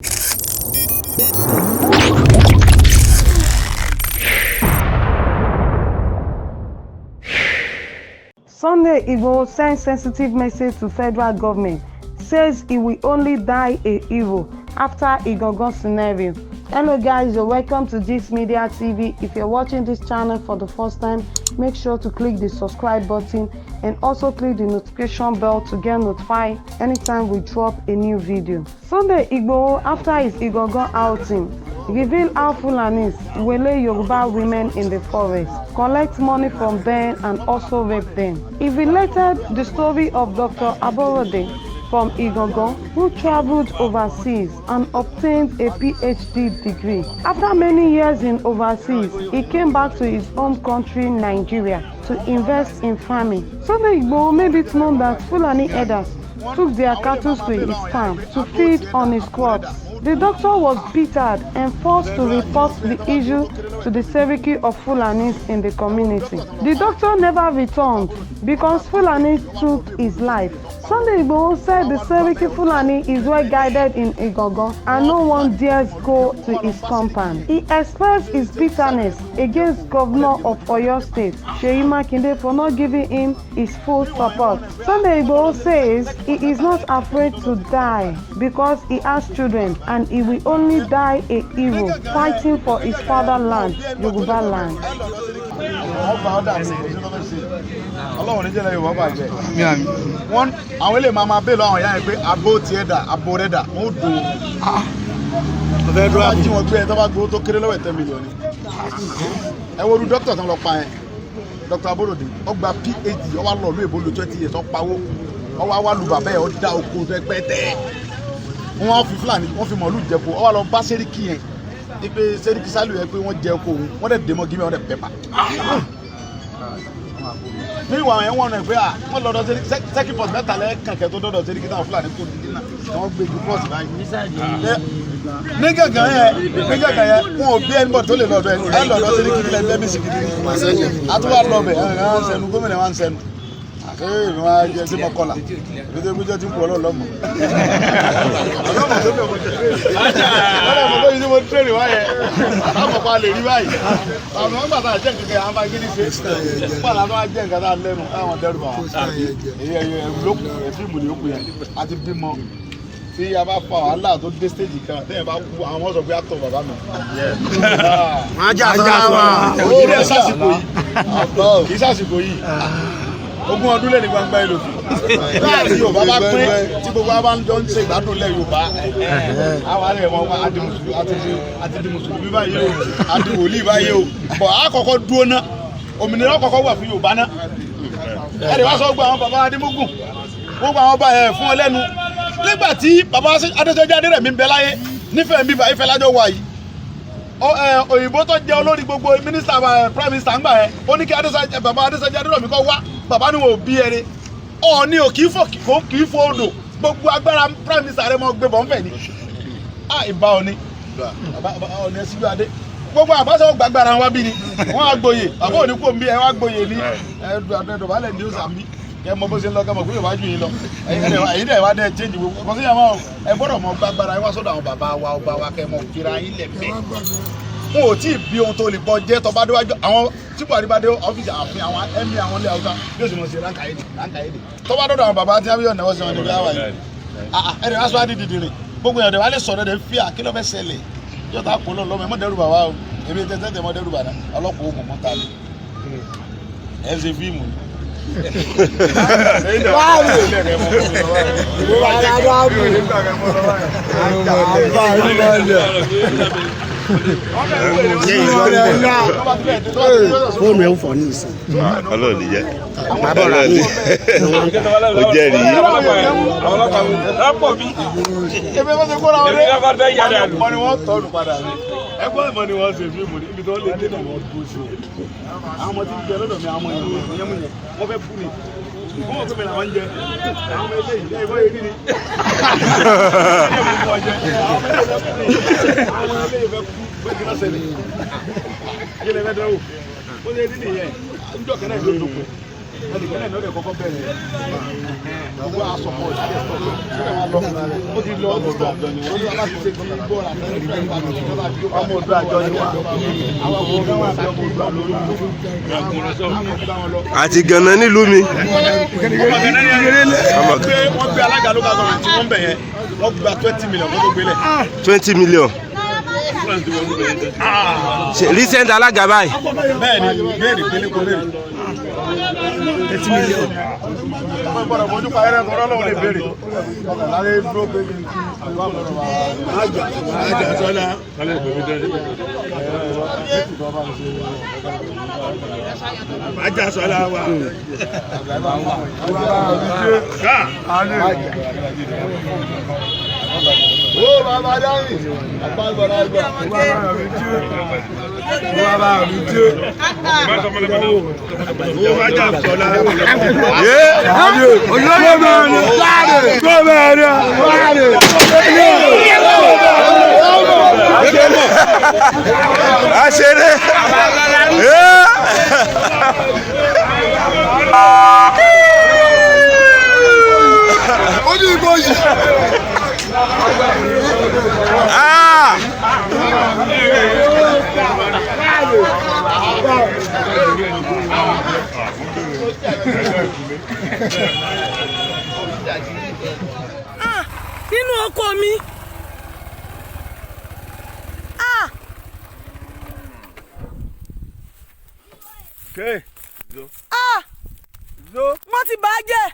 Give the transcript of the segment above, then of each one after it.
Sunday Igboho sends sensitive message to federal government, says he will only die a hero after Igangan scenario. Hello guys, you're welcome to Gist Media TV. If you're watching this channel for the first time, make sure to click the subscribe button and also click the notification bell to get notified anytime we drop a new video. Sunday Igboho, after his Igangan outing, revealed how Fulanis waylaid Yoruba women in the forest, collect money from them and also rape them. He related the story of Dr. Aborode from Igangan, who traveled overseas and obtained a PhD degree. After many years in overseas, he came back to his home country, Nigeria, to invest in farming. Sunday Igboho made it known that Fulani herders took their cattle to his farm to feed on his crops. The doctor was bittered and forced to report the issue to the Seriki of Fulanis in the community. The doctor never returned because Fulani took his life. Sunday Igboho said the Seriki Fulani is well guided in Igangan and no one dares go to his compound. He expressed his bitterness against Governor of Oyo State, Seyi Makinde, for not giving him his full support. Sunday Igboho says he is not afraid to die because he has children and he will only die a hero fighting for his fatherland, Yoruba land. One, I will Mama Bello, I pay a boat theatre, a boreda, who do. You want to go to Kilo at $1 million. I will do doctors on Lopine, Dr. Aborode, Oba PhD, or one law, 20 years of power, or one Lubabe, or Dow, who's a better. One of Flan, one from Molujepo, all of Baseriki. If they say the Kisalu, everyone Jelko, what a demo give me on the paper. Meanwhile, I want to wear one lot of second post metal, can't get to the Zeriki of Flan and put it in. Don't be because I Nigga Gaya won't be able to live over and let me see it. I do love it, and women and send. Hey, my dear Simokola, with the budget in Polo Lomo. I don't know what to tell you. I'm a quality right. I'm not going to check again. I'm getting this. But I'm not getting that level. I want to look at him at the demo. See, I'm up for Allah to this stage. I was a bit of a man. Yeah. Ogun ọdún lẹ́ni gbangba ìlò láàrin Yorùbá bá pín tí gbogbo wa bá ń jọ ń ṣe ìgbádùn lẹ́ Yorùbá àwọn àrẹ wọn àti di mùsùlùmí báyìí o àti wòlíì báyìí o bọ̀ àkọ́kọ́ dúró ná òmìnira kọ́kọ́ wà fún Yorùbá ná ẹ̀rẹ̀ wá sọ gbọ́ àwọn bàbá Adémógùn gbogbo àwọn bá ẹ̀ fún ọ lẹ́nu nígbà tí bàbá Adéṣẹ́jì Adérẹ̀mí ń bẹ láyé nífẹ̀ẹ́ mi bá Ifẹ̀ lájọ wà yìí òyìnbó tó jẹ́ olórí gbogbo mínísítà prime minister ń gbà ẹ̀ ó ní kí bàbá Adéṣẹ́jì Adérẹ̀mí kọ́ wá bàbá ni wọn ò bí ẹrẹ ọ̀ọ́ni ò kì í fò odò gbogbo agbára prime minister rẹ mọ gbé bọ̀ ń fẹ̀ ni ìbá ọ̀ni ọ̀ni ẹ̀sìn adé gbogbo àbáṣọ gbàgbára wa bí ni wọ́n á gboyè bàbá òní kò ń bí ẹ wá gboyè ní ẹ̀ẹ́dọ̀bálẹ̀ ní ọ̀sán bí kẹ́ mọ bó ṣe ń lọ kẹ́mọ̀ kúrò wájú yìí lọ ẹ̀yin dẹ̀ wá dẹ̀ change gbogbo kò sí yàrá ẹ gbọ́dọ̀ mọ gbàgbára ẹ wá sọ́dọ̀ àwọn bàbá wa ọba wa kẹ́ mọ fira yín lẹ̀ bẹ́ẹ̀ wọn ò tí ì bí ohun tó lè bọ jẹ́ tọba déwájú àwọn tí Buhari bá dé ọ́fíìsì ààfin àwọn ẹ̀mí àwọn ilé Haúsá yóò sì mọ̀ sí ránkàyédè tọba dọ́dọ̀ àwọn bàbá tí wọ́n náwó sí wọn níbi àwà yìí ẹ̀rẹ̀ wá sọ àdìdì rìn gbogbo ẹ̀rẹ̀ wá lè sọ̀rọ̀ rẹ̀ fi à kí ló fẹ́ ṣẹlẹ̀ yóò tá kó lọ́mọ ẹ̀mọ́ dẹ́rù bàbá o èmi tẹ́tẹ́ mọ́ dẹ́rù bàbá ọlọ́pàá ogun mọ́ ta ni ẹ̀ ṣe fíìmù ni. Fóònù ẹ̀ ń fọ̀ ní ìsìn. Ọlọ́ọ̀ni jẹ́. Bàbá ọ̀rọ̀ mi. Ó jẹ́rìí. Lápọ̀ mi. Ebi wọ́n ti kó ra wọlé. Wọ́n ni wọ́n tọ́nu padà ní. Ẹgbọ́n ìmọ̀ ni wọ́n ṣe fíìmù ní ibi tó lè dé náà wọ́n kó sí. Àwọn ọmọ tí ń jẹ lọ́dọ̀ mi àwọn ọmọ ìlú ìyẹn mú yẹn wọ́n fẹ́ fún mi. Wọ́n tó mi làwọn ń jẹ. Àwọn ọmọ ilé ìjẹ́ ìwọ́ èrí ni. Àwọn ọmọ ilé ìfẹ́ kú. Bẹ́ẹ̀ni wọ́n ṣẹlẹ̀. Ayé lè fẹ́ dẹ́wò. Ó lè rí nìyẹn. Ń jọ kẹ́rẹ́ ìlú ìdókòó. ẹnìkẹ́lẹ̀ náà lè kọ́kọ́ bẹ̀rẹ̀ gbogbo àsọ̀pọ̀ ìṣẹ̀lẹ̀ ó ti lọ ọmọ ọdún àjọ ni wọ́n ní aláṣẹ ṣe kí gbọ́ ọ̀rọ̀ ọmọ ọdún àjọ ni wọ́n àwọn ọmọ ọdún àjọ ọmọ ọdún àjọ lórí àti gànà nílùú mi. wọ́n gbé alága ló bá gbọ́dọ̀ tí wọ́n bẹ̀ yẹn wọ́n gba 20 million kó tó gbélé. 20 million. recent alága báyìí. bẹ́ẹ̀ni béèrè pélé kò béèrè. 80 million. wọ́n gbọ́dọ̀ fojú pa ẹrẹ́ tọ́lọ́ lọ́wọ́ lè béèrè. láyé dúró pé àjà sọ́lá. àjà sọ́lá wa. Ó bàbá dáhùn. Àpágbọ̀dá gbà. Bàbá mi jó. Ó bá jà sọ́lá. Olóyè mẹ́rin. Gómìnà. Àṣẹrẹ. Ojú ìbò yìí. Nínú oko mi. Mo ti bàjẹ́.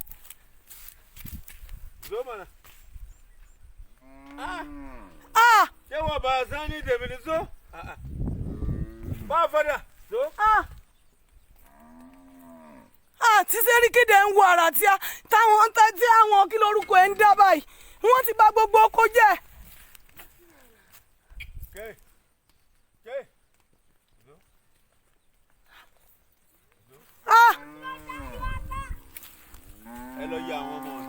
Ṣé wọ́n bá a sán ní tèmi ní so? Bá a fọ́dà so? Tí Sẹ́ríkìdé ń wo àrà tí àwọn kí lórúkọ ẹ̀ ń dá báyìí. Wọ́n ti bà gbogbo oko jẹ́. Ẹ lọ yẹ àwọn ọmọ